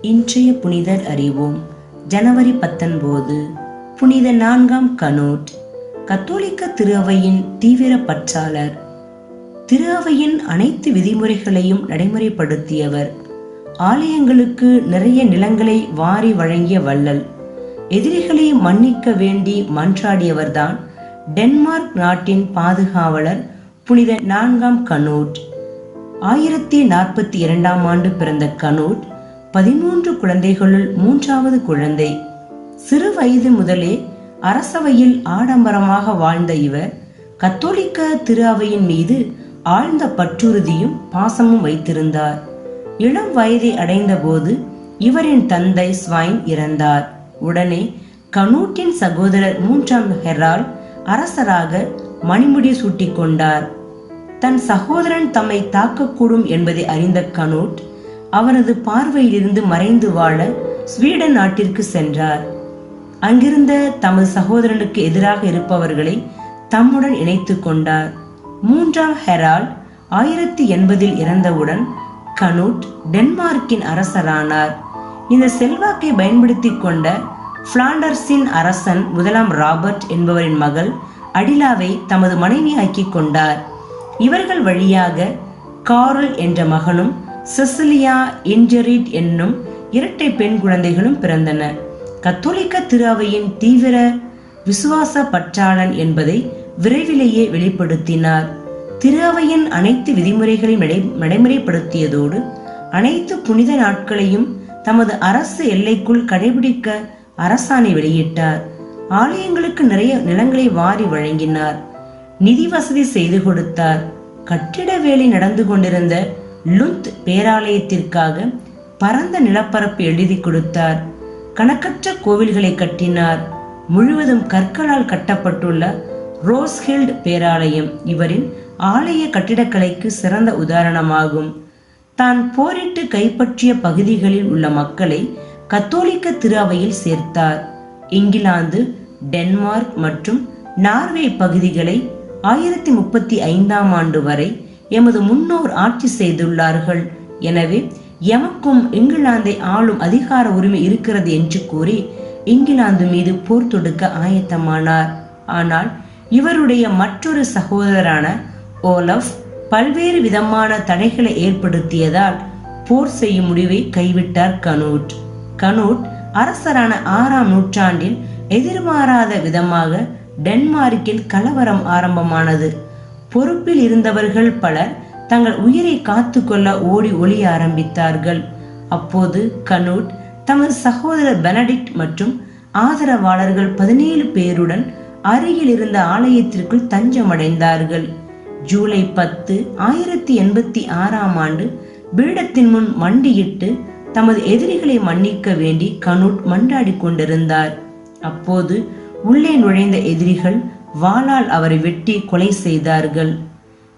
இன்றைய புனிதர் அறிவோம். ஜனவரி 19. புனித 4ஆம் கனூட். கத்தோலிக்க திரு அவையின் தீவிர பற்றாளர். திரு அவையின் அனைத்து விதிமுறைகளையும் நடைமுறைப்படுத்தியவர். ஆலயங்களுக்கு நிறைய நிலங்களை வாரி வழங்கிய வள்ளல். எதிரிகளை மன்னிக்க வேண்டி மன்றாடியவர்தான் டென்மார்க் நாட்டின் பாதுகாவலர் புனித 4ஆம் கனூட். 1042ஆம் ஆண்டு பிறந்த கனூட் 13 குழந்தைகளுள் 3வது குழந்தை. சிறு வயது முதலே அரசவையில் ஆடம்பரமாக வாழ்ந்த இவர் கத்தோலிக்க திரு அவையின் மீது ஆழ்ந்த பற்றுறுதியும் பாசமும் வைத்திருந்தார். இளம் வயதை அடைந்த போது இவரின் தந்தை ஸ்வைன் இறந்தார். உடனே கனூட்டின் சகோதரர் 3ஆம் ஹெரால் அரசராக மணிமுடி சூட்டிக் கொண்டார். தன் சகோதரன் தம்மை தாக்கக்கூடும் என்பதை அறிந்த கனூட் அவரது பார்வையிலிருந்து மறைந்து வாழ ஸ்வீடன் நாட்டிற்கு சென்றார். அங்கிருந்த தமது சகோதரனுக்கு எதிராக இருப்பவர்களை தம்முடன் இணைத்து கொண்டார். 3ஆம் ஹெரால் 1080 இறந்தவுடன் கனூட் டென்மார்க்கின் அரசரானார். இந்த செல்வாக்கை பயன்படுத்தி கொண்ட பிளாண்டர்ஸின் அரசன் 1ஆம் ராபர்ட் என்பவரின் மகள் அடிலாவை தமது மனைவியாக்கி கொண்டார். இவர்கள் வழியாக கார்ல் என்ற மகனும் செசிலியா இன்ஜெரிட் என்னும் இரட்டை பெண் குழந்தைகளும் பிறந்தன. கத்தோலிக்க திரு அவையின் தீவிர விசுவாச பற்றாளன் என்பதை விரைவிலேயே வெளிப்படுத்தினார். திரு அவையின் அனைத்து விதிமுறைகளையும் நடைமுறைப்படுத்தியதோடு அனைத்து புனித நாட்களையும் தமது அரசு எல்லைக்குள் கடைபிடிக்க அரசாணை வெளியிட்டார். ஆலயங்களுக்கு நிறைய நிலங்களை வாரி வழங்கினார். நிதி வசதி செய்து கொடுத்தார். கட்டிட வேலை நடந்து கொண்டிருந்த லுந்த் பேராலயத்திற்காக பரந்த நிலப்பரப்பு எழுதி கொடுத்தார். கணக்கற்ற கோவில்களை கட்டினார். முழுவதும் கற்களால் கட்டப்பட்டுள்ள ரோஸ்ஹில்ட் பேராலயம் இவரின் ஆலய கட்டிடக்கலைக்கு சிறந்த உதாரணமாகும். தான் போரிட்டு கைப்பற்றிய பகுதிகளில் உள்ள மக்களை கத்தோலிக்க திரு அவையில் சேர்த்தார். இங்கிலாந்து, டென்மார்க் மற்றும் நார்வே பகுதிகளை 1035ஆம் ஆண்டு வரை எமது முன்னோர் ஆட்சி செய்துள்ளார்கள். எனவே எமக்கும் இங்கிலாந்தை ஆளும் அதிகார உரிமை இருக்கிறது என்று கூறி இங்கிலாந்து மீது போர் தொடுக்க ஆயத்தமானார். ஆனால் இவருடைய மற்றொரு சகோதரரான ஓலஃப் பல்வேறு விதமான தடைகளை ஏற்படுத்தியதால் போர் செய்யும் முடிவை கைவிட்டார் கனூட். கனூட் அரசரான 6ஆம் நூற்றாண்டில் எதிர்பாராத விதமாக டென்மார்க்கில் கலவரம் ஆரம்பமானது. பொறுப்பில் இருந்தவர்கள் பலர் தங்கள் உயிரை காத்து கொள்ள ஓடி ஒளிய ஆரம்பித்தார்கள். அப்போது கனூட் தமது சகோதரர் பெனடிக்ட் மற்றும் ஆதரவாளர்கள் 17 பேருடன் அருகில் இருந்த ஆலயத்திற்குள் தஞ்சமடைந்தார்கள். ஜூலை 10, 1086ஆம் ஆண்டு பீடத்தின் முன் மண்டியிட்டு தமது எதிரிகளை மன்னிக்க வேண்டி கனூட் மன்றாடி கொண்டிருந்தார். அப்போது உள்ளே நுழைந்த எதிரிகள் வாளால் அவரை வெட்டி கொலை செய்தார்கள்.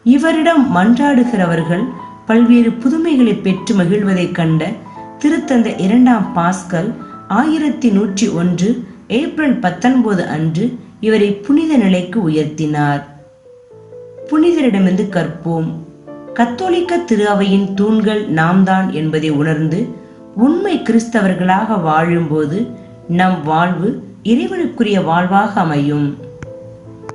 இவரிடம் மன்றாடுகிறவர்கள் பல்வேறு புதுமைகளை பெற்று மகிழ்வதை கண்ட திருத்தந்தை 2ஆம் பாஸ்கல் 1101 ஏப்ரல் 19 அன்று இவரை புனித நிலைக்கு உயர்த்தினார். புனிதரிடமிருந்து கற்போம். கத்தோலிக்க திரு அவையின் தூண்கள் நாம் தான் என்பதை உணர்ந்து உண்மை கிறிஸ்தவர்களாக வாழும்போது நம் வாழ்வு இறைவனுக்குரிய வாழ்வாக அமையும்.